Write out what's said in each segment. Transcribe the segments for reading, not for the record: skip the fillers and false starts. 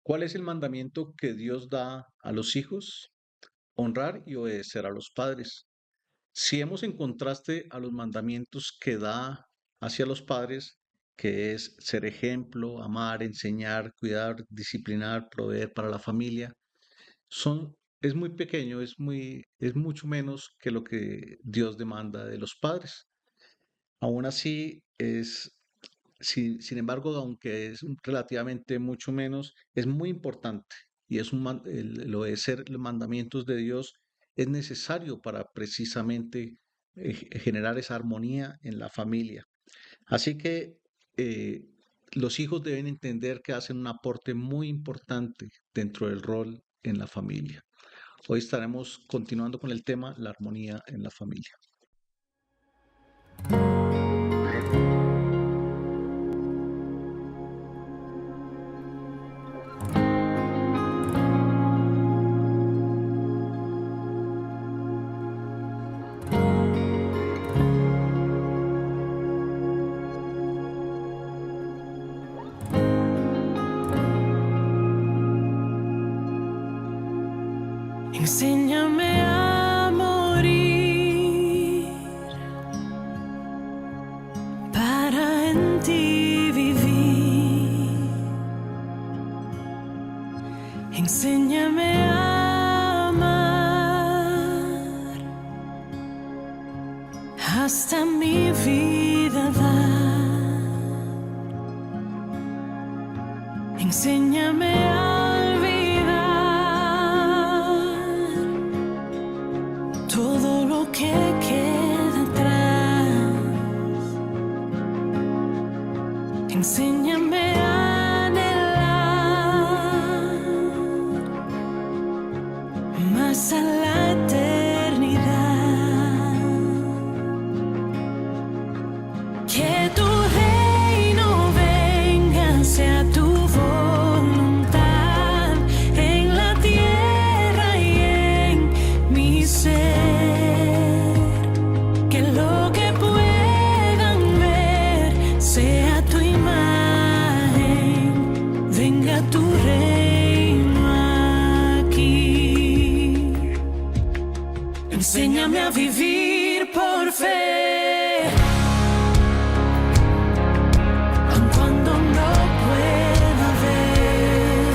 ¿Cuál es el mandamiento que Dios da a los hijos? Honrar y obedecer a los padres. Si hemos en contraste a los mandamientos que da hacia los padres, que es ser ejemplo, amar, enseñar, cuidar, disciplinar, proveer para la familia, es muy pequeño, es mucho menos que lo que Dios demanda de los padres. Aún así, sin embargo, aunque es relativamente mucho menos, es muy importante y el obedecer los mandamientos de Dios es necesario para precisamente generar esa armonía en la familia. Así que eh, los hijos deben entender que hacen un aporte muy importante dentro del rol en la familia. Hoy estaremos continuando con el tema la armonía en la familia. Enséñame a morir para en ti vivir. Enséñame a amar hasta mi vida dar. Enséñame a todo lo que queda atrás. Enséñame a anhelar más a la eternidad. Que tu reino venga, sea tu voluntad en la tierra y en mi ser. Tu reino aquí. Enséñame a vivir por fe, aun cuando no pueda ver.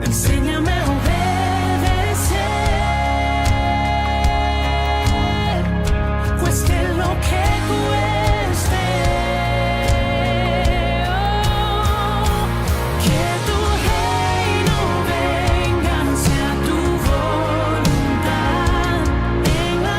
Enséñame a obedecer, cueste lo que cueste. En la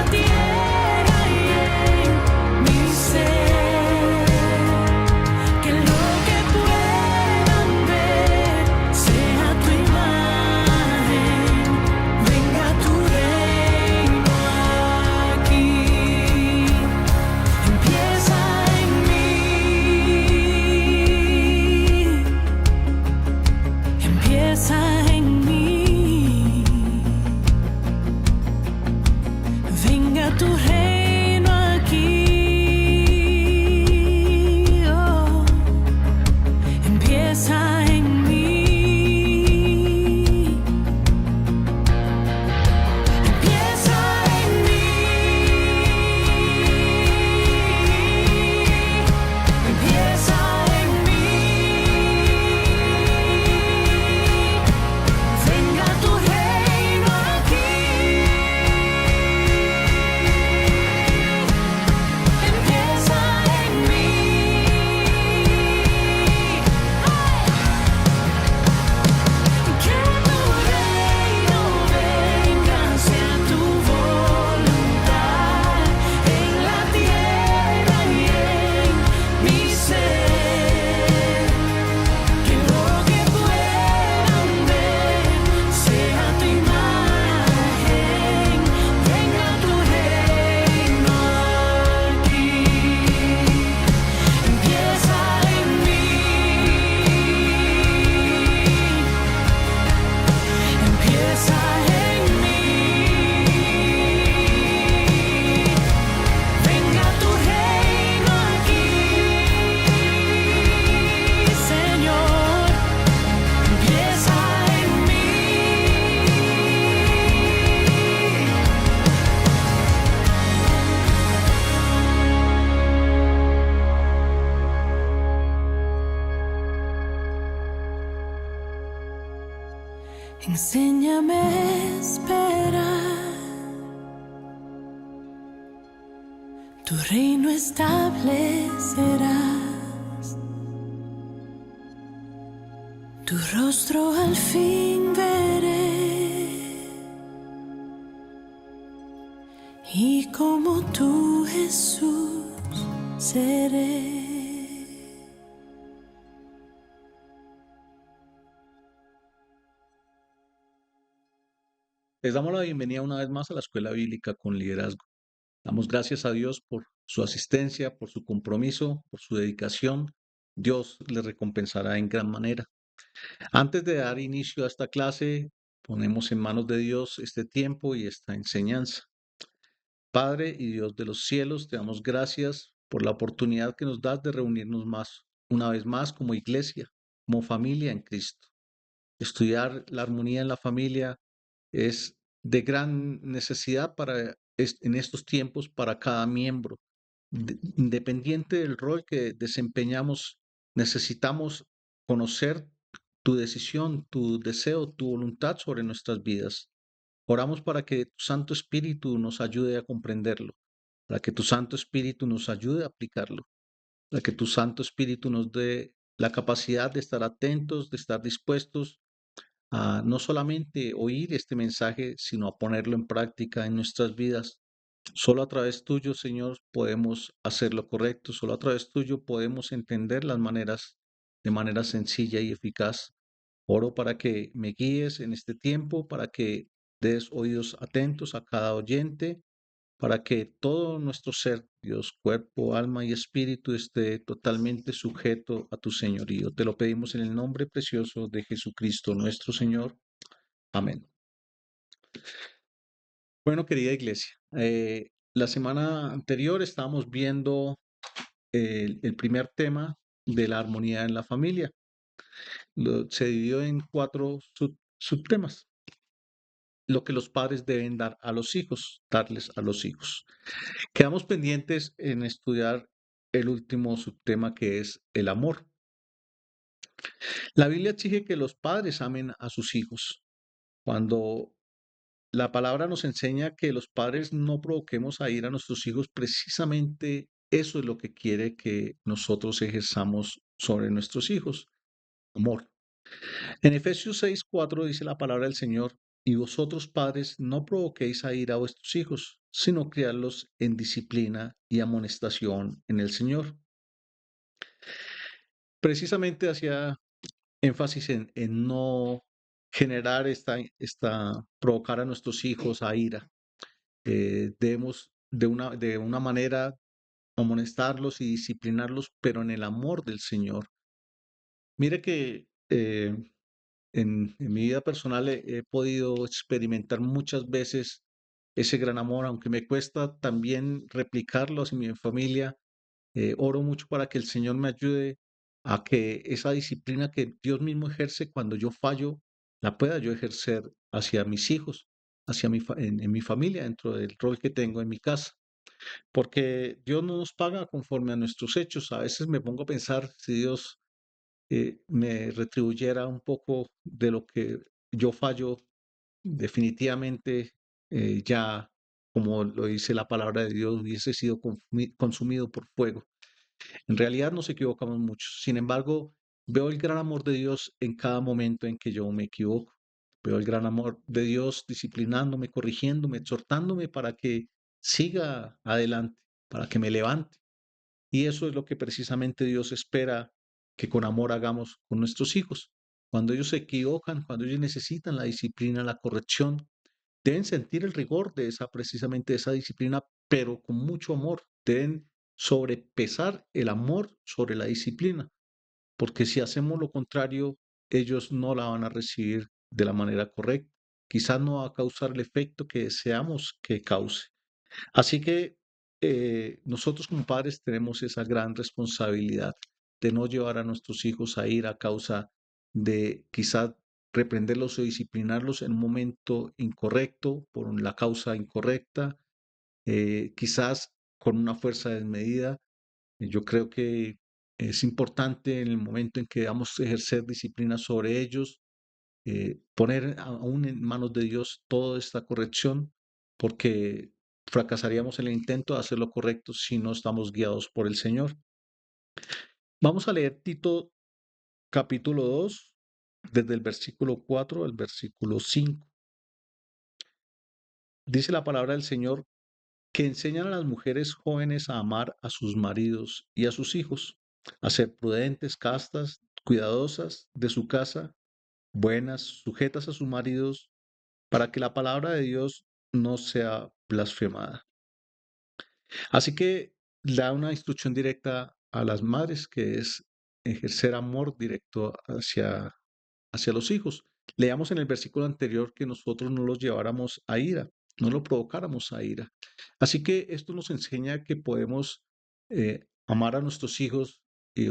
Enséñame a esperar, tu reino establecerás, tu rostro al fin veré, y como tú, Jesús, seré. Les damos la bienvenida una vez más a la Escuela Bíblica con Liderazgo. Damos gracias a Dios por su asistencia, por su compromiso, por su dedicación. Dios les recompensará en gran manera. Antes de dar inicio a esta clase, ponemos en manos de Dios este tiempo y esta enseñanza. Padre y Dios de los cielos, te damos gracias por la oportunidad que nos das de reunirnos más, una vez más como iglesia, como familia en Cristo. Estudiar la armonía en la familia es de gran necesidad en estos tiempos para cada miembro. Independiente del rol que desempeñamos, necesitamos conocer tu decisión, tu deseo, tu voluntad sobre nuestras vidas. Oramos para que tu Santo Espíritu nos ayude a comprenderlo, para que tu Santo Espíritu nos ayude a aplicarlo, para que tu Santo Espíritu nos dé la capacidad de estar atentos, de estar dispuestos a no solamente oír este mensaje, sino a ponerlo en práctica en nuestras vidas. Solo a través tuyo, Señor, podemos hacer lo correcto. Solo a través tuyo podemos entender las maneras de manera sencilla y eficaz. Oro para que me guíes en este tiempo, para que des oídos atentos a cada oyente, para que todo nuestro ser, Dios, cuerpo, alma y espíritu, esté totalmente sujeto a tu señorío. Te lo pedimos en el nombre precioso de Jesucristo, nuestro Señor. Amén. Bueno, querida iglesia, la semana anterior estábamos viendo el primer tema de la armonía en la familia. Se dividió en cuatro subtemas. Lo que los padres deben dar a los hijos, darles a los hijos. Quedamos pendientes en estudiar el último subtema, que es el amor. La Biblia exige que los padres amen a sus hijos. Cuando la palabra nos enseña que los padres no provoquemos a ir a nuestros hijos, precisamente eso es lo que quiere que nosotros ejerzamos sobre nuestros hijos, amor. En Efesios 6:4 dice la palabra del Señor: y vosotros padres no provoquéis a ir a vuestros hijos, sino criarlos en disciplina y amonestación en el Señor. Precisamente hacía énfasis en no generar provocar a nuestros hijos a ira. Debemos de una manera amonestarlos y disciplinarlos, pero en el amor del Señor. Mire que en mi vida personal he podido experimentar muchas veces ese gran amor, aunque me cuesta también replicarlo hacia mi familia. Oro mucho para que el Señor me ayude a que esa disciplina que Dios mismo ejerce cuando yo fallo, la pueda yo ejercer hacia mis hijos, en mi familia, dentro del rol que tengo en mi casa. Porque Dios no nos paga conforme a nuestros hechos. A veces me pongo a pensar si Dios me retribuyera un poco de lo que yo fallo, definitivamente ya, como lo dice la palabra de Dios, hubiese sido consumido por fuego. En realidad nos equivocamos mucho. Sin embargo, veo el gran amor de Dios en cada momento en que yo me equivoco. Veo el gran amor de Dios disciplinándome, corrigiéndome, exhortándome para que siga adelante, para que me levante. Y eso es lo que precisamente Dios espera que con amor hagamos con nuestros hijos. Cuando ellos se equivocan, cuando ellos necesitan la disciplina, la corrección, deben sentir el rigor de precisamente esa disciplina, pero con mucho amor. Deben sobrepesar el amor sobre la disciplina, porque si hacemos lo contrario, ellos no la van a recibir de la manera correcta. Quizás no va a causar el efecto que deseamos que cause. Así que nosotros como padres tenemos esa gran responsabilidad de no llevar a nuestros hijos a ir a causa de quizás reprenderlos o disciplinarlos en un momento incorrecto, por la causa incorrecta, quizás con una fuerza desmedida. Yo creo que es importante en el momento en que vamos a ejercer disciplina sobre ellos, poner aún en manos de Dios toda esta corrección, porque fracasaríamos en el intento de hacer lo correcto si no estamos guiados por el Señor. Vamos a leer Tito capítulo 2 desde el versículo 4 al versículo 5. Dice la palabra del Señor que enseñan a las mujeres jóvenes a amar a sus maridos y a sus hijos, a ser prudentes, castas, cuidadosas de su casa, buenas, sujetas a sus maridos, para que la palabra de Dios no sea blasfemada. Así que da una instrucción directa a las madres, que es ejercer amor directo hacia los hijos. Leamos en el versículo anterior que nosotros no los lleváramos a ira, no lo provocáramos a ira. Así que esto nos enseña que podemos amar a nuestros hijos y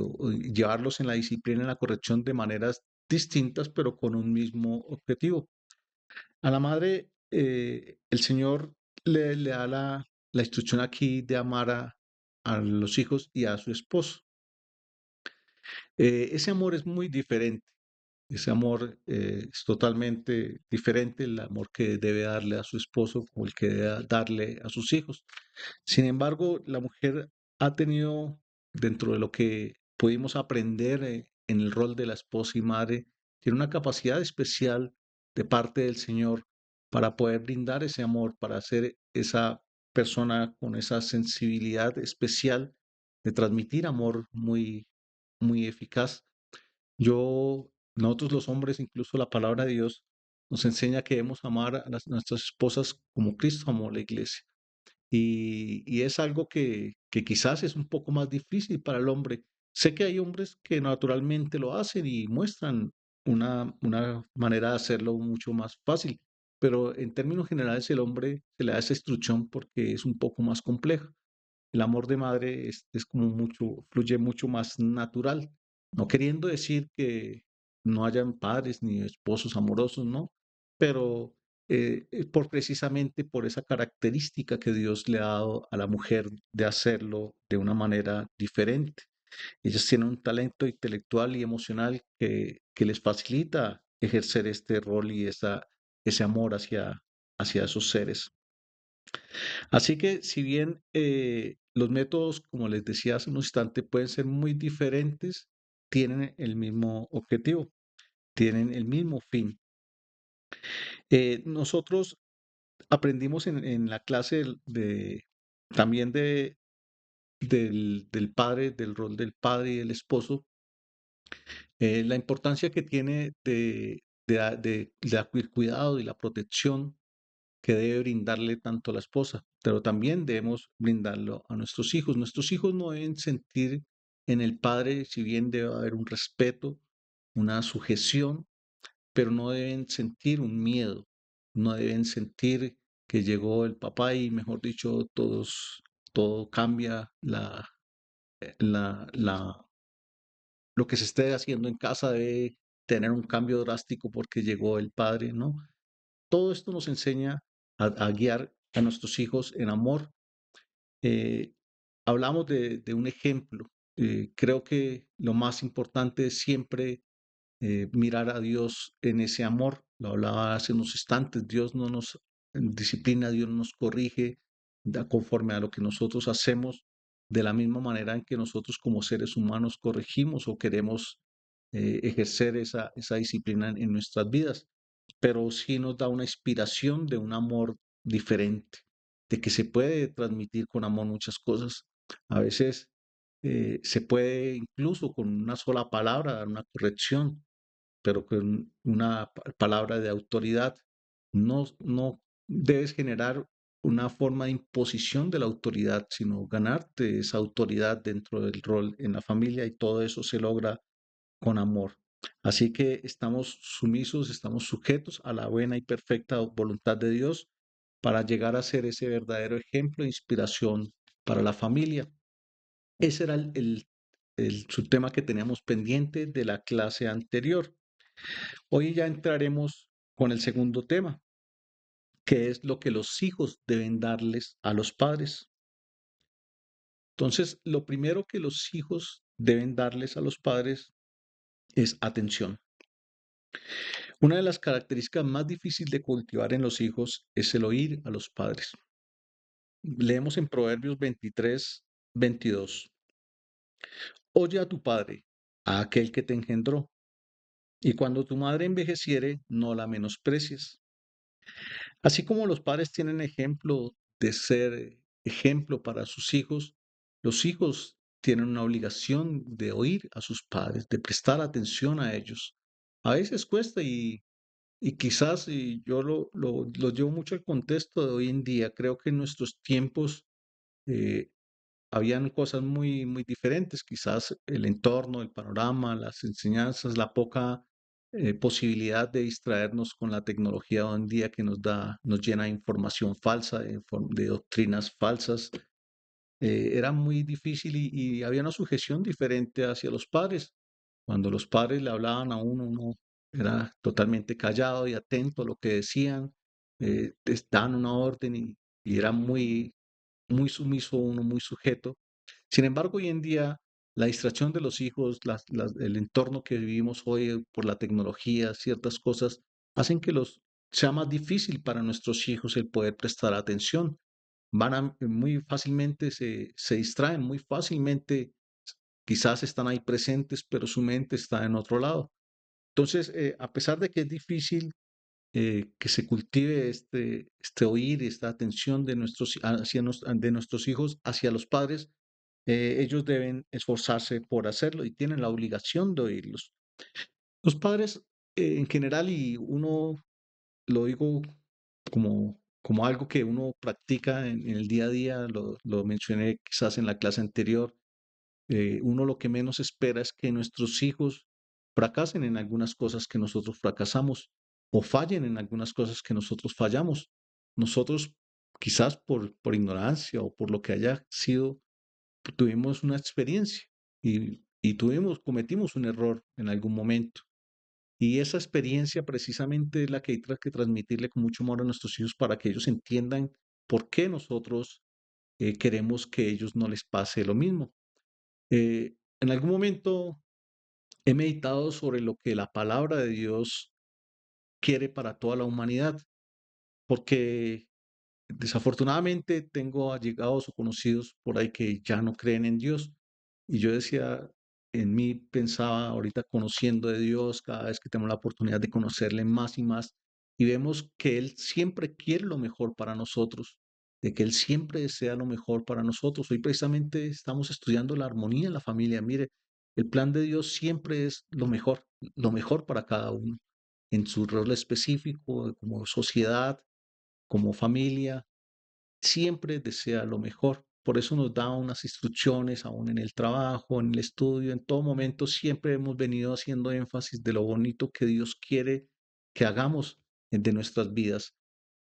llevarlos en la disciplina, en la corrección de maneras distintas, pero con un mismo objetivo. A la madre, el Señor le da la instrucción aquí de amar a los hijos y a su esposo. Ese amor es muy diferente. Ese amor es totalmente diferente, el amor que debe darle a su esposo como el que debe darle a sus hijos. Sin embargo, la mujer ha tenido, dentro de lo que pudimos aprender en el rol de la esposa y madre, tiene una capacidad especial de parte del Señor para poder brindar ese amor, para ser esa persona con esa sensibilidad especial de transmitir amor muy, muy eficaz. Nosotros los hombres, incluso la palabra de Dios nos enseña que debemos amar a nuestras esposas como Cristo amó a la iglesia. Y es algo que quizás es un poco más difícil para el hombre. Sé que hay hombres que naturalmente lo hacen y muestran una manera de hacerlo mucho más fácil, pero en términos generales el hombre se le da esa instrucción porque es un poco más compleja. El amor de madre es como mucho, fluye mucho más natural, no queriendo decir que no hayan padres ni esposos amorosos, ¿no? Pero por precisamente por esa característica que Dios le ha dado a la mujer de hacerlo de una manera diferente. Ellas tienen un talento intelectual y emocional que les facilita ejercer este rol y ese amor hacia esos seres. Así que si bien los métodos, como les decía hace un instante, pueden ser muy diferentes, tienen el mismo objetivo, tienen el mismo fin. Nosotros aprendimos en la clase también del padre, del rol del padre y del esposo, la importancia que tiene de cuidado y la protección que debe brindarle tanto a la esposa, pero también debemos brindarlo a nuestros hijos. Nuestros hijos no deben sentir en el padre, si bien debe haber un respeto, una sujeción, pero no deben sentir un miedo, no deben sentir que llegó el papá y, mejor dicho, todo cambia, la, lo que se esté haciendo en casa debe tener un cambio drástico porque llegó el padre, ¿no? Todo esto nos enseña a guiar a nuestros hijos en amor. Eh, Hablamos de un ejemplo. Creo que lo más importante es siempre mirar a Dios en ese amor. Lo hablaba hace unos instantes. Dios no nos disciplina, Dios no nos corrige conforme a lo que nosotros hacemos, de la misma manera en que nosotros como seres humanos corregimos o queremos ejercer esa disciplina en nuestras vidas, pero sí nos da una inspiración de un amor diferente, de que se puede transmitir con amor muchas cosas. A veces se puede incluso con una sola palabra dar una corrección, pero con una palabra de autoridad. No debes generar una forma de imposición de la autoridad, sino ganarte esa autoridad dentro del rol en la familia y todo eso se logra con amor. Así que estamos sumisos, estamos sujetos a la buena y perfecta voluntad de Dios para llegar a ser ese verdadero ejemplo de inspiración para la familia. Ese era el subtema que teníamos pendiente de la clase anterior. Hoy ya entraremos con el segundo tema, que es lo que los hijos deben darles a los padres. Entonces, lo primero que los hijos deben darles a los padres es atención. Una de las características más difíciles de cultivar en los hijos es el oír a los padres. Leemos en Proverbios 23, 22. Oye a tu padre, a aquel que te engendró, y cuando tu madre envejeciere, no la menosprecies. Así como los padres tienen ejemplo de ser ejemplo para sus hijos, los hijos tienen una obligación de oír a sus padres, de prestar atención a ellos. A veces cuesta y quizás yo lo llevo mucho al contexto de hoy en día. Creo que en nuestros tiempos eh, habían cosas muy, muy diferentes, quizás el entorno, el panorama, las enseñanzas, la poca posibilidad de distraernos con la tecnología hoy en día que nos llena de información falsa, de doctrinas falsas. Era muy difícil y había una sujeción diferente hacia los padres. Cuando los padres le hablaban a uno, uno era totalmente callado y atento a lo que decían, les daban una orden y era muy, muy sumiso uno, muy sujeto. Sin embargo, hoy en día, la distracción de los hijos, el entorno que vivimos hoy por la tecnología, ciertas cosas, hacen que sea más difícil para nuestros hijos el poder prestar atención. Muy fácilmente se distraen, muy fácilmente quizás están ahí presentes, pero su mente está en otro lado. Entonces, a pesar de que es difícil que se cultive este oír, esta atención de nuestros hijos hacia los padres, ellos deben esforzarse por hacerlo y tienen la obligación de oírlos. Los padres, en general, y uno lo digo como algo que uno practica en el día a día, lo mencioné quizás en la clase anterior, uno lo que menos espera es que nuestros hijos fracasen en algunas cosas que nosotros fracasamos o fallen en algunas cosas que nosotros fallamos. Nosotros, quizás por ignorancia o por lo que haya sido, tuvimos una experiencia y cometimos un error en algún momento. Y esa experiencia precisamente es la que hay que transmitirle con mucho amor a nuestros hijos para que ellos entiendan por qué nosotros queremos que ellos no les pase lo mismo. En algún momento he meditado sobre lo que la palabra de Dios quiere para toda la humanidad, porque desafortunadamente tengo allegados o conocidos por ahí que ya no creen en Dios. Y yo decía, en mí pensaba ahorita conociendo de Dios, cada vez que tenemos la oportunidad de conocerle más y más, y vemos que Él siempre quiere lo mejor para nosotros, de que Él siempre desea lo mejor para nosotros. Hoy precisamente estamos estudiando la armonía en la familia. Mire, el plan de Dios siempre es lo mejor para cada uno, en su rol específico, como sociedad, como familia siempre desea lo mejor. Por eso nos da unas instrucciones, aún en el trabajo, en el estudio, en todo momento, siempre hemos venido haciendo énfasis de lo bonito que Dios quiere que hagamos de nuestras vidas.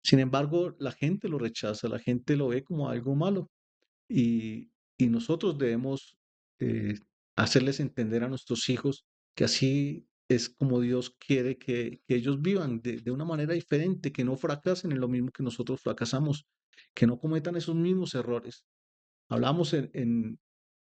Sin embargo, la gente lo rechaza, la gente lo ve como algo malo y nosotros debemos eh, hacerles entender a nuestros hijos que así es como Dios quiere que ellos vivan de una manera diferente, que no fracasen en lo mismo que nosotros fracasamos, que no cometan esos mismos errores. Hablamos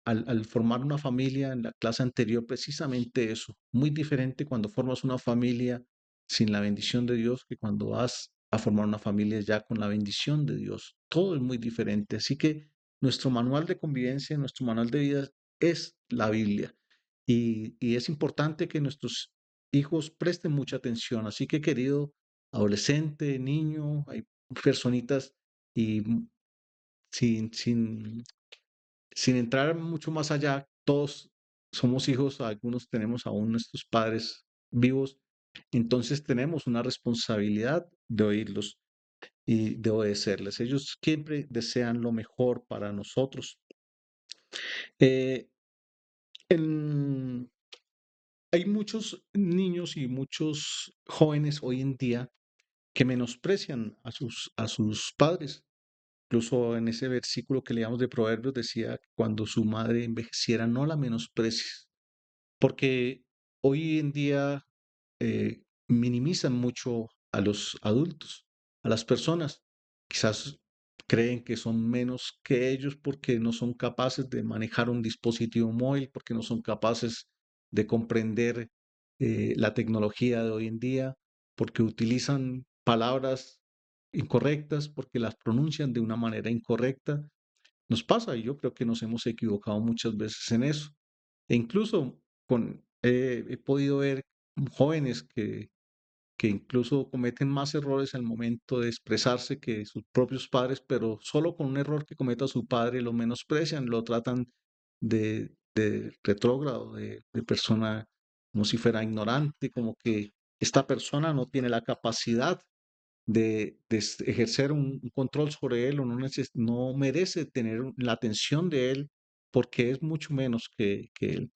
al formar una familia en la clase anterior, precisamente eso, muy diferente cuando formas una familia sin la bendición de Dios que cuando vas a formar una familia ya con la bendición de Dios. Todo es muy diferente. Así que nuestro manual de convivencia, nuestro manual de vida es la Biblia. Y es importante que nuestros hijos presten mucha atención. Así que, querido adolescente, niño, hay personitas y sin entrar mucho más allá, todos somos hijos, algunos tenemos aún nuestros padres vivos, entonces tenemos una responsabilidad de oírlos y de obedecerles. Ellos siempre desean lo mejor para nosotros. Eh, en- Hay muchos niños y muchos jóvenes hoy en día que menosprecian a sus padres. Incluso en ese versículo que leíamos de Proverbios decía, cuando su madre envejeciera, no la menosprecies. Porque hoy en día minimizan mucho a los adultos, a las personas. Quizás creen que son menos que ellos porque no son capaces de manejar un dispositivo móvil, porque no son capaces de comprender la tecnología de hoy en día. porque utilizan palabras incorrectas, porque las pronuncian de una manera incorrecta. Nos pasa y yo creo que nos hemos equivocado muchas veces en eso. E incluso he podido ver jóvenes que incluso cometen más errores al momento de expresarse que sus propios padres, pero solo con un error que cometa su padre lo menosprecian, lo tratan de retrógrado, de persona como si fuera ignorante, como que esta persona no tiene la capacidad de ejercer un control sobre él o no merece tener la atención de él porque es mucho menos que él.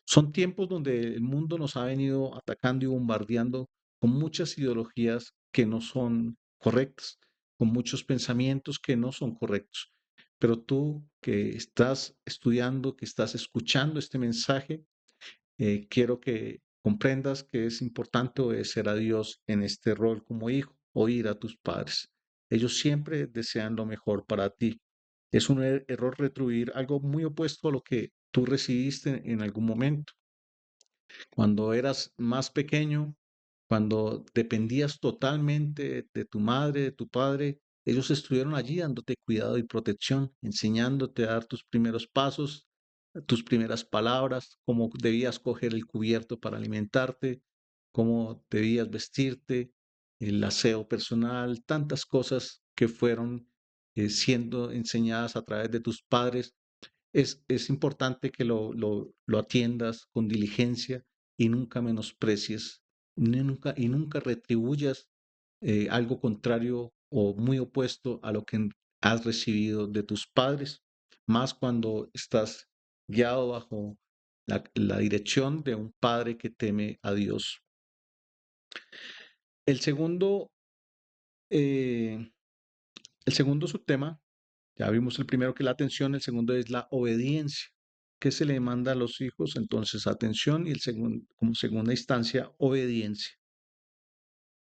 Son tiempos donde el mundo nos ha venido atacando y bombardeando con muchas ideologías que no son correctas, con muchos pensamientos que no son correctos. Pero tú que estás estudiando, que estás escuchando este mensaje, quiero que comprendas que es importante obedecer a Dios en este rol como hijo, oír a tus padres. Ellos siempre desean lo mejor para ti. Es un error retribuir algo muy opuesto a lo que tú recibiste en algún momento. Cuando eras más pequeño, cuando dependías totalmente de tu madre, de tu padre, ellos estuvieron allí dándote cuidado y protección, enseñándote a dar tus primeros pasos, tus primeras palabras, cómo debías coger el cubierto para alimentarte, cómo debías vestirte, el aseo personal, tantas cosas que fueron siendo enseñadas a través de tus padres. Es importante que lo atiendas con diligencia y nunca menosprecies, y nunca retribuyas algo contrario o muy opuesto a lo que has recibido de tus padres, más cuando estás guiado bajo la dirección de un padre que teme a Dios. El segundo, eh, el segundo subtema. Ya vimos el primero que es la atención, el segundo es la obediencia. ¿Qué se le demanda a los hijos? Entonces, atención y como segunda instancia, obediencia.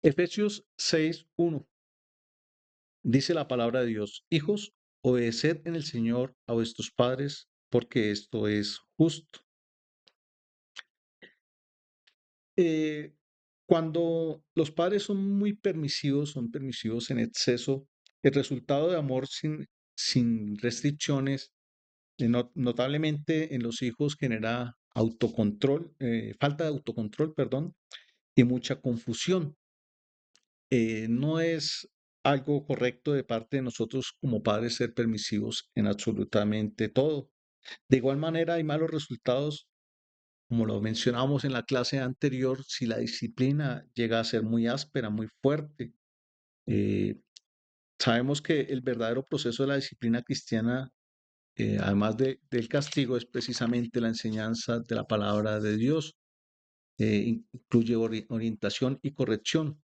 Efesios 6:1 dice la palabra de Dios: Hijos, obedeced en el Señor a vuestros padres, porque esto es justo. Eh, Cuando los padres son permisivos en exceso, el resultado de amor sin restricciones notablemente en los hijos genera autocontrol, falta de autocontrol, perdón, y mucha confusión. No es algo correcto de parte de nosotros como padres ser permisivos en absolutamente todo. De igual manera, hay malos resultados, como lo mencionamos en la clase anterior, si la disciplina llega a ser muy áspera, muy fuerte. Eh, Sabemos que el verdadero proceso de la disciplina cristiana, además del castigo, es precisamente la enseñanza de la palabra de Dios. Incluye orientación y corrección.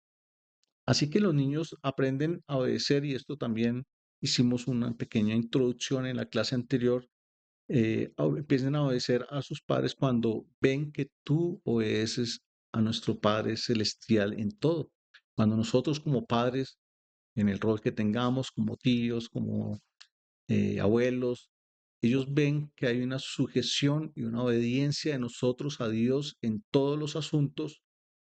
Así que los niños aprenden a obedecer y esto también hicimos una pequeña introducción en la clase anterior. Empiecen a obedecer a sus padres cuando ven que tú obedeces a nuestro Padre Celestial en todo. Cuando nosotros como padres, en el rol que tengamos, como tíos, como abuelos, ellos ven que hay una sujeción y una obediencia de nosotros a Dios en todos los asuntos.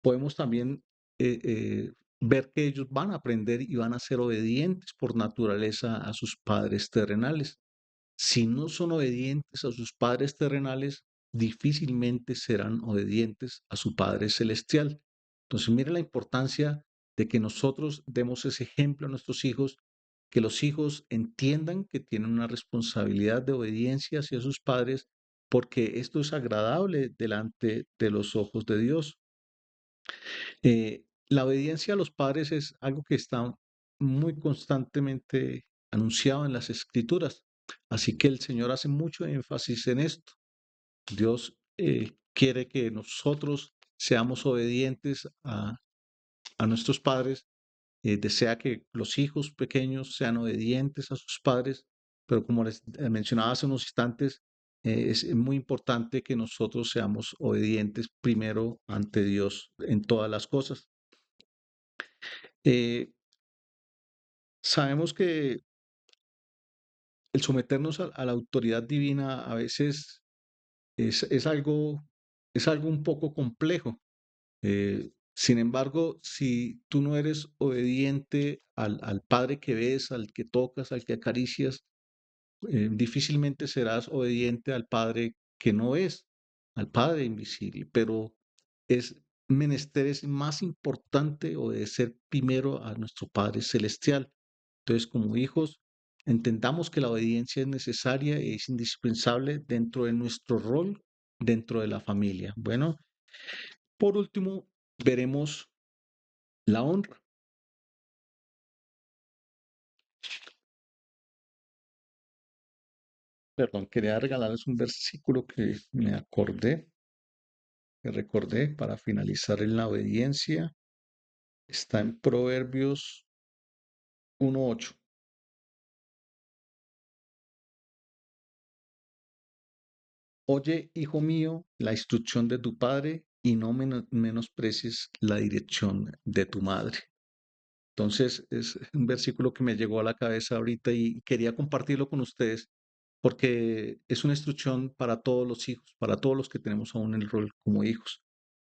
Podemos también ver que ellos van a aprender y van a ser obedientes por naturaleza a sus padres terrenales. Si no son obedientes a sus padres terrenales, difícilmente serán obedientes a su Padre celestial. Entonces, mire la importancia de que nosotros demos ese ejemplo a nuestros hijos, que los hijos entiendan que tienen una responsabilidad de obediencia hacia sus padres, porque esto es agradable delante de los ojos de Dios. La obediencia a los padres es algo que está muy constantemente anunciado en las escrituras. Así que el Señor hace mucho énfasis en esto. Dios quiere que nosotros seamos obedientes a nuestros padres. Desea que los hijos pequeños sean obedientes a sus padres, pero como les mencionaba hace unos instantes, es muy importante que nosotros seamos obedientes primero ante Dios en todas las cosas. Eh, Sabemos que el someternos a la autoridad divina a veces es, es algo, es algo un poco complejo. Sin embargo, si tú no eres obediente al Padre que ves, al que tocas, al que acaricias, difícilmente serás obediente al Padre que no ves, al Padre invisible. Pero es menester, es más importante obedecer primero a nuestro Padre celestial. Entonces, como hijos, entendamos que la obediencia es necesaria y es indispensable dentro de nuestro rol dentro de la familia. Bueno, por último, veremos la honra. Perdón, quería regalarles un versículo que me acordé, que recordé para finalizar en la obediencia. Está en Proverbios 1:8. Oye, hijo mío, la instrucción de tu padre y no menosprecies la dirección de tu madre. Entonces, es un versículo que me llegó a la cabeza ahorita y quería compartirlo con ustedes porque es una instrucción para todos los hijos, para todos los que tenemos aún el rol como hijos.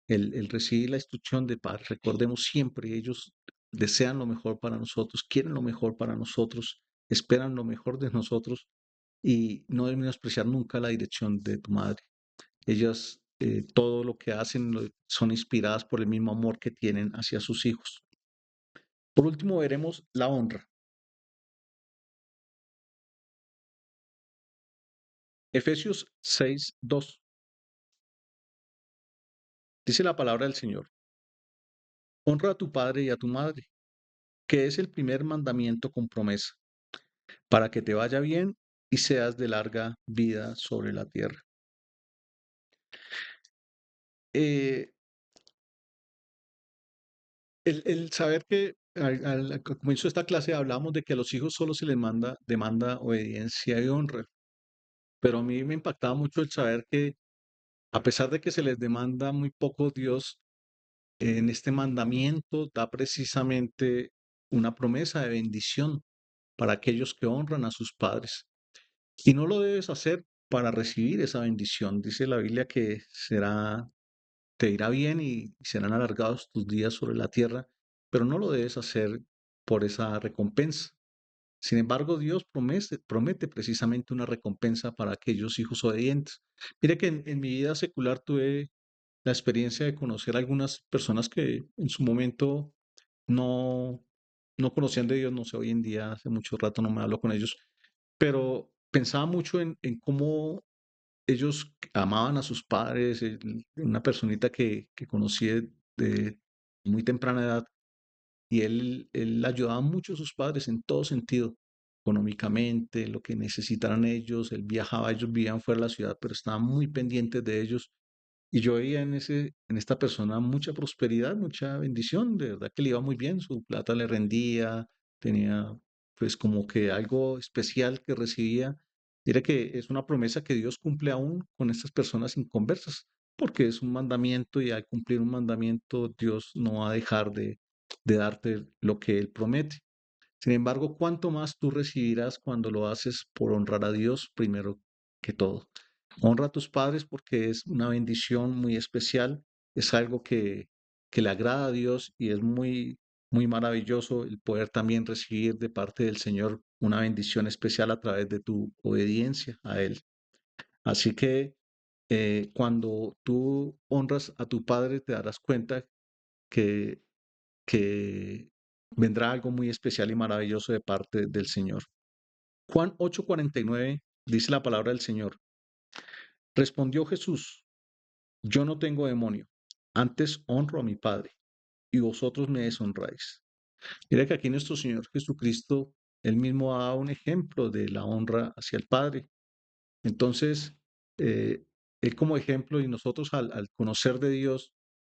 El recibir la instrucción de padre. Recordemos siempre, ellos desean lo mejor para nosotros, quieren lo mejor para nosotros, esperan lo mejor de nosotros y no deben menospreciar nunca la dirección de tu madre. Ellas, todo lo que hacen son inspiradas por el mismo amor que tienen hacia sus hijos. Por último, veremos la honra. Efesios 6:2. Dice la palabra del Señor. Honra a tu padre y a tu madre, que es el primer mandamiento con promesa, para que te vaya bien y seas de larga vida sobre la tierra. Eh, el saber que al comienzo de esta clase hablamos de que a los hijos solo se les demanda obediencia y honra, pero a mí me impactaba mucho el saber que a pesar de que se les demanda muy poco, Dios en este mandamiento da precisamente una promesa de bendición para aquellos que honran a sus padres. Y no lo debes hacer para recibir esa bendición. Dice la Biblia que te irá bien y serán alargados tus días sobre la tierra, pero no lo debes hacer por esa recompensa. Sin embargo, Dios promete precisamente una recompensa para aquellos hijos obedientes. Mire que en mi vida secular tuve la experiencia de conocer algunas personas que en su momento no, no conocían de Dios, no sé, hoy en día, hace mucho rato no me hablo con ellos, pero pensaba mucho en cómo ellos amaban a sus padres, una personita que conocí de muy temprana edad, y él ayudaba mucho a sus padres en todo sentido, económicamente, lo que necesitaran ellos, él viajaba, ellos vivían fuera de la ciudad, pero estaban muy pendientes de ellos y yo veía en esta persona mucha prosperidad, mucha bendición, de verdad que le iba muy bien, su plata le rendía, tenía pues como que algo especial que recibía. Mira que es una promesa que Dios cumple aún con estas personas inconversas, porque es un mandamiento y al cumplir un mandamiento Dios no va a dejar de darte lo que Él promete. Sin embargo, ¿cuánto más tú recibirás cuando lo haces por honrar a Dios primero que todo? Honra a tus padres porque es una bendición muy especial, es algo que le agrada a Dios y es muy maravilloso el poder también recibir de parte del Señor una bendición especial a través de tu obediencia a Él. Así que cuando tú honras a tu padre, te darás cuenta que que vendrá algo muy especial y maravilloso de parte del Señor. Juan 8:49 dice la palabra del Señor. Respondió Jesús, yo no tengo demonio, antes honro a mi Padre y vosotros me deshonráis. Mira que aquí nuestro Señor Jesucristo, él mismo da un ejemplo de la honra hacia el Padre. Entonces, eh, él como ejemplo y nosotros al conocer de Dios,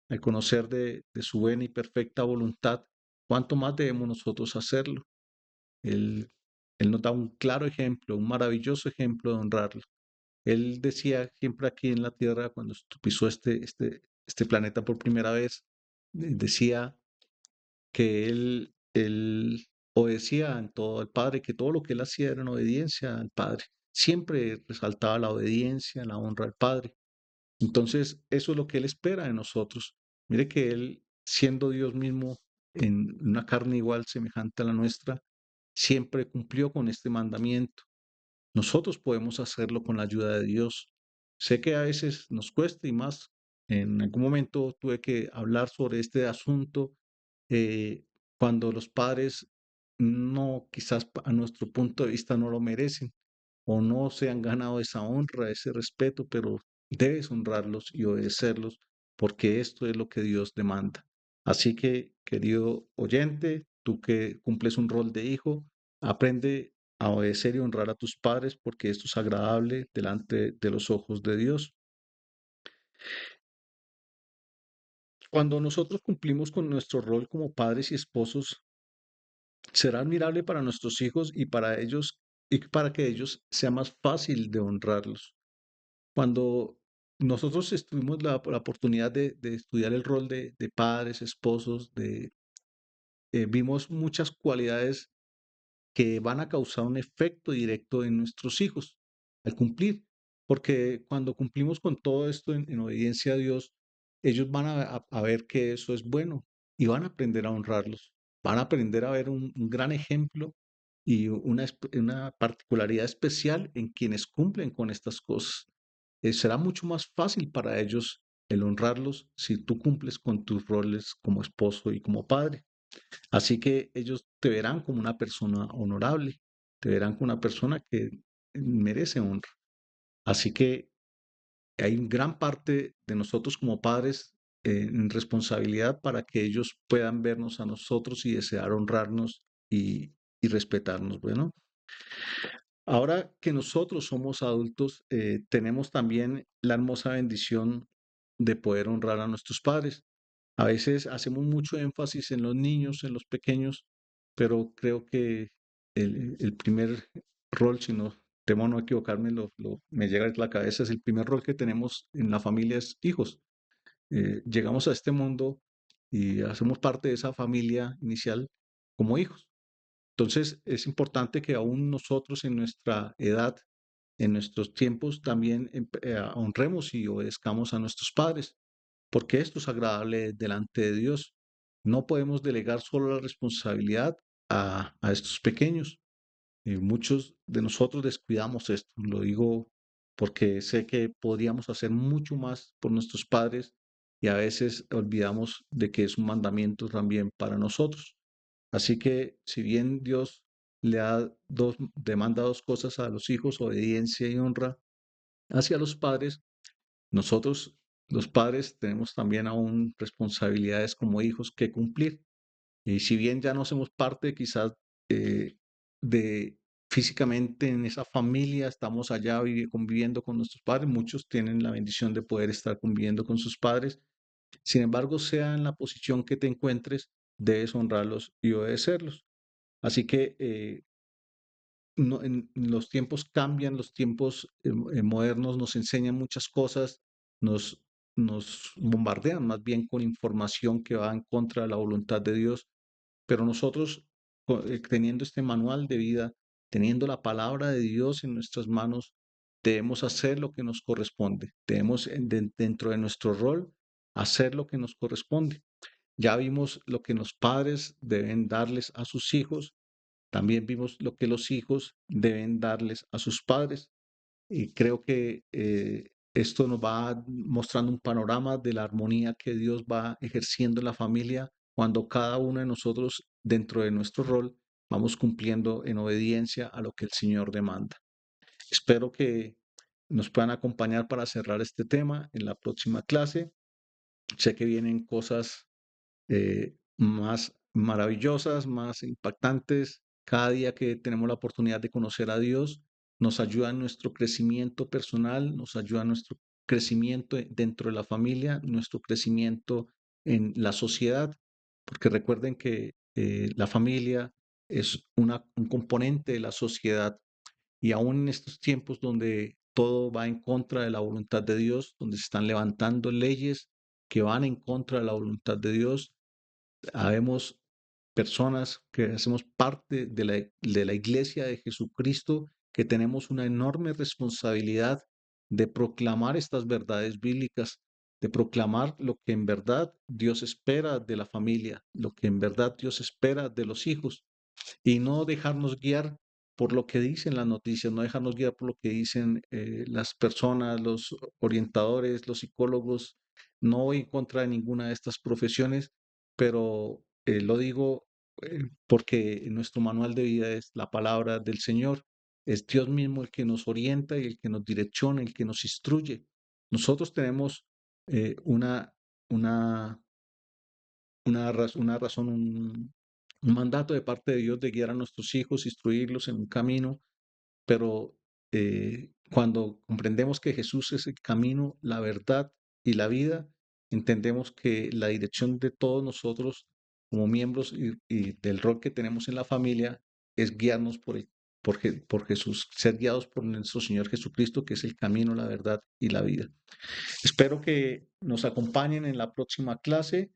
al conocer de su buena y perfecta voluntad, ¿cuánto más debemos nosotros hacerlo? Él, él nos da un claro ejemplo, un maravilloso ejemplo de honrarlo. Él decía siempre aquí en la tierra, cuando pisó este planeta por primera vez, decía que él obedecía en todo al Padre, que todo lo que él hacía era en obediencia al Padre. Siempre resaltaba la obediencia, la honra al Padre. Entonces, eso es lo que él espera de nosotros. Mire que él siendo Dios mismo en una carne igual, semejante a la nuestra, siempre cumplió con este mandamiento. Nosotros podemos hacerlo con la ayuda de Dios. Sé que a veces nos cuesta y más. En algún momento tuve que hablar sobre este asunto eh, cuando los padres no, quizás a nuestro punto de vista no lo merecen o no se han ganado esa honra, ese respeto, pero debes honrarlos y obedecerlos porque esto es lo que Dios demanda. Así que, querido oyente, tú que cumples un rol de hijo, aprende a obedecer y honrar a tus padres porque esto es agradable delante de los ojos de Dios. Cuando nosotros cumplimos con nuestro rol como padres y esposos, será admirable para nuestros hijos y para ellos y para que ellos sea más fácil de honrarlos. Cuando nosotros tuvimos la oportunidad de estudiar el rol de padres, esposos, vimos muchas cualidades que van a causar un efecto directo en nuestros hijos al cumplir. Porque cuando cumplimos con todo esto en obediencia a Dios, ellos van a ver que eso es bueno y van a aprender a honrarlos. Van a aprender a ver un gran ejemplo y una particularidad especial en quienes cumplen con estas cosas. Será mucho más fácil para ellos el honrarlos si tú cumples con tus roles como esposo y como padre. Así que ellos te verán como una persona honorable, te verán como una persona que merece honra. Así que hay gran parte de nosotros como padres en responsabilidad para que ellos puedan vernos a nosotros y desear honrarnos y respetarnos. Bueno, ahora que nosotros somos adultos, tenemos también la hermosa bendición de poder honrar a nuestros padres. A veces hacemos mucho énfasis en los niños, en los pequeños, pero creo que el primer rol, si no temo no equivocarme, me llega a la cabeza, es el primer rol que tenemos en la familia es hijos. Llegamos a este mundo y hacemos parte de esa familia inicial como hijos. Entonces, es importante que aún nosotros en nuestra edad, en nuestros tiempos, también honremos y obedezcamos a nuestros padres, porque esto es agradable delante de Dios. No podemos delegar solo la responsabilidad a estos pequeños. Muchos de nosotros descuidamos esto. Lo digo porque sé que podríamos hacer mucho más por nuestros padres y a veces olvidamos de que es un mandamiento también para nosotros. Así que si bien Dios demanda dos cosas a los hijos, obediencia y honra hacia los padres, nosotros los padres tenemos también aún responsabilidades como hijos que cumplir. Y si bien ya no hacemos parte quizás eh, de físicamente en esa familia, estamos allá conviviendo con nuestros padres, muchos tienen la bendición de poder estar conviviendo con sus padres. Sin embargo, sea en la posición que te encuentres, debes honrarlos y obedecerlos. Así que los tiempos cambian, los tiempos modernos nos enseñan muchas cosas, nos, nos bombardean más bien con información que va en contra de la voluntad de Dios, pero nosotros teniendo este manual de vida, teniendo la palabra de Dios en nuestras manos, debemos hacer lo que nos corresponde, debemos dentro de nuestro rol hacer lo que nos corresponde. Ya vimos lo que los padres deben darles a sus hijos, también vimos lo que los hijos deben darles a sus padres. Y creo que esto nos va mostrando un panorama de la armonía que Dios va ejerciendo en la familia cuando cada uno de nosotros, dentro de nuestro rol, vamos cumpliendo en obediencia a lo que el Señor demanda. Espero que nos puedan acompañar para cerrar este tema en la próxima clase. Sé que vienen cosas más maravillosas, más impactantes. Cada día que tenemos la oportunidad de conocer a Dios, nos ayuda en nuestro crecimiento personal, nos ayuda en nuestro crecimiento dentro de la familia, nuestro crecimiento en la sociedad, porque recuerden que la familia es un componente de la sociedad y aún en estos tiempos donde todo va en contra de la voluntad de Dios, donde se están levantando leyes que van en contra de la voluntad de Dios, habemos personas que hacemos parte de la iglesia de Jesucristo, que tenemos una enorme responsabilidad de proclamar estas verdades bíblicas, de proclamar lo que en verdad Dios espera de la familia, lo que en verdad Dios espera de los hijos y no dejarnos guiar por lo que dicen las noticias, no dejarnos guiar por lo que dicen las personas, los orientadores, los psicólogos. No voy en contra de ninguna de estas profesiones, pero lo digo porque nuestro manual de vida es la palabra del Señor. Es Dios mismo el que nos orienta y el que nos direcciona, el que nos instruye. Nosotros tenemos una, una una razón, un mandato de parte de Dios de guiar a nuestros hijos, instruirlos en un camino, pero cuando comprendemos que Jesús es el camino, la verdad y la vida, entendemos que la dirección de todos nosotros como miembros y del rol que tenemos en la familia es guiarnos por Jesús, ser guiados por nuestro Señor Jesucristo, que es el camino, la verdad y la vida. Espero que nos acompañen en la próxima clase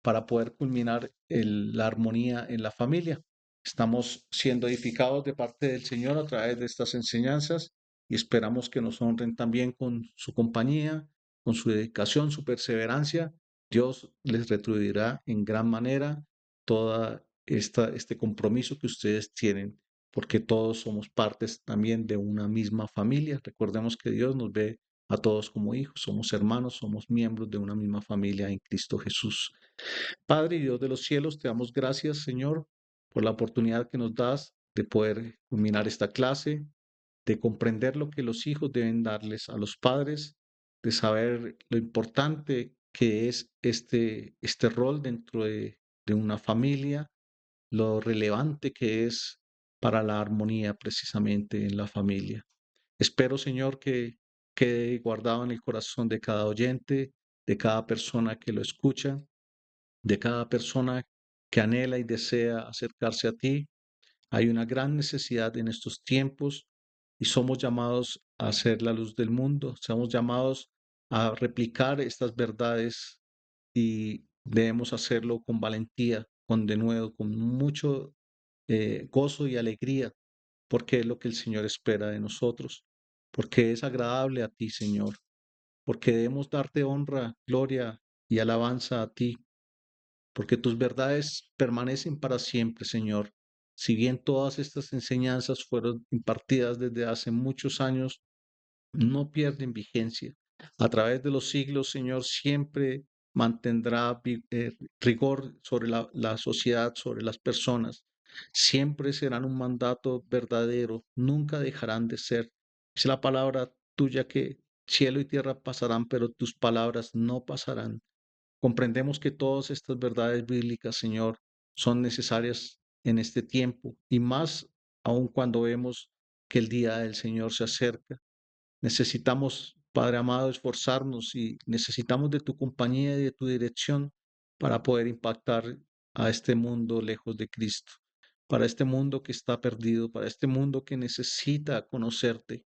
para poder culminar la armonía en la familia. Estamos siendo edificados de parte del Señor a través de estas enseñanzas y esperamos que nos honren también con su compañía, con su dedicación, su perseverancia. Dios les retribuirá en gran manera toda este compromiso que ustedes tienen, porque todos somos partes también de una misma familia. Recordemos que Dios nos ve a todos como hijos, somos hermanos, somos miembros de una misma familia en Cristo Jesús. Padre y Dios de los cielos, te damos gracias, Señor, por la oportunidad que nos das de poder culminar esta clase, de comprender lo que los hijos deben darles a los padres, de saber lo importante que es este rol dentro de una familia, lo relevante que es para la armonía precisamente en la familia. Espero, Señor, que quede guardado en el corazón de cada oyente, de cada persona que lo escucha, de cada persona que anhela y desea acercarse a ti. Hay una gran necesidad en estos tiempos y somos llamados a ser la luz del mundo, somos llamados a replicar estas verdades y debemos hacerlo con valentía, con denuedo, con mucho gozo y alegría, porque es lo que el Señor espera de nosotros, porque es agradable a ti, Señor, porque debemos darte honra, gloria y alabanza a ti, porque tus verdades permanecen para siempre, Señor. Si bien todas estas enseñanzas fueron impartidas desde hace muchos años, no pierden vigencia. A través de los siglos, Señor, siempre mantendrá rigor sobre la sociedad, sobre las personas. Siempre serán un mandato verdadero, nunca dejarán de ser. Es la palabra tuya que cielo y tierra pasarán, pero tus palabras no pasarán. Comprendemos que todas estas verdades bíblicas, Señor, son necesarias en este tiempo y más aún cuando vemos que el día del Señor se acerca. Necesitamos, Padre amado, esforzarnos y necesitamos de tu compañía y de tu dirección para poder impactar a este mundo lejos de Cristo, para este mundo que está perdido, para este mundo que necesita conocerte.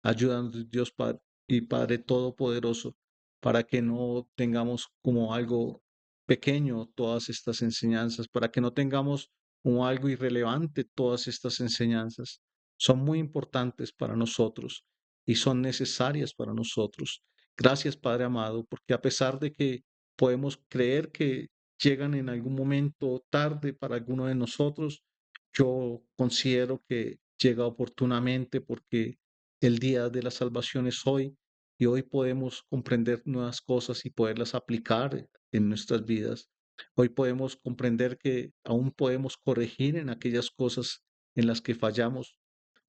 Ayúdanos, Dios Padre y Padre Todopoderoso, para que no tengamos como algo pequeño todas estas enseñanzas, para que no tengamos como algo irrelevante todas estas enseñanzas. Son muy importantes para nosotros y son necesarias para nosotros. Gracias, Padre amado, porque a pesar de que podemos creer que llegan en algún momento tarde para alguno de nosotros, yo considero que llega oportunamente porque el día de la salvación es hoy y hoy podemos comprender nuevas cosas y poderlas aplicar en nuestras vidas. Hoy podemos comprender que aún podemos corregir en aquellas cosas en las que fallamos.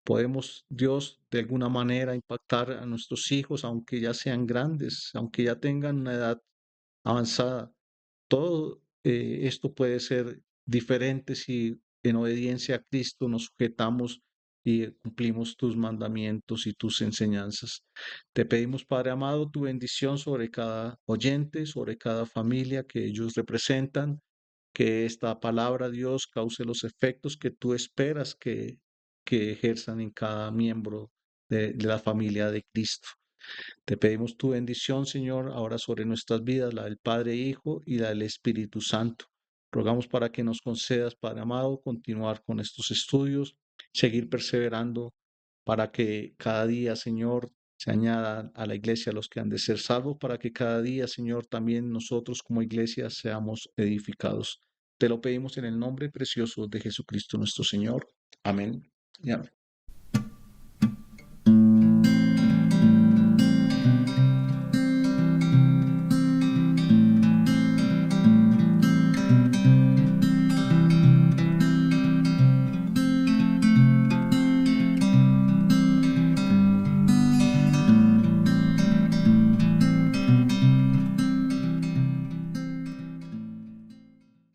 Podemos, Dios, de alguna manera impactar a nuestros hijos, aunque ya sean grandes, aunque ya tengan una edad avanzada. Todo esto puede ser diferente si en obediencia a Cristo nos sujetamos y cumplimos tus mandamientos y tus enseñanzas. Te pedimos, Padre amado, tu bendición sobre cada oyente, sobre cada familia que ellos representan, que esta palabra, Dios, cause los efectos que tú esperas que ejerzan en cada miembro de la familia de Cristo. Te pedimos tu bendición, Señor, ahora sobre nuestras vidas, la del Padre, Hijo y la del Espíritu Santo. Rogamos para que nos concedas, Padre amado, continuar con estos estudios, seguir perseverando para que cada día, Señor, se añadan a la iglesia los que han de ser salvos, para que cada día, Señor, también nosotros como iglesia seamos edificados. Te lo pedimos en el nombre precioso de Jesucristo nuestro Señor. Amén y amén.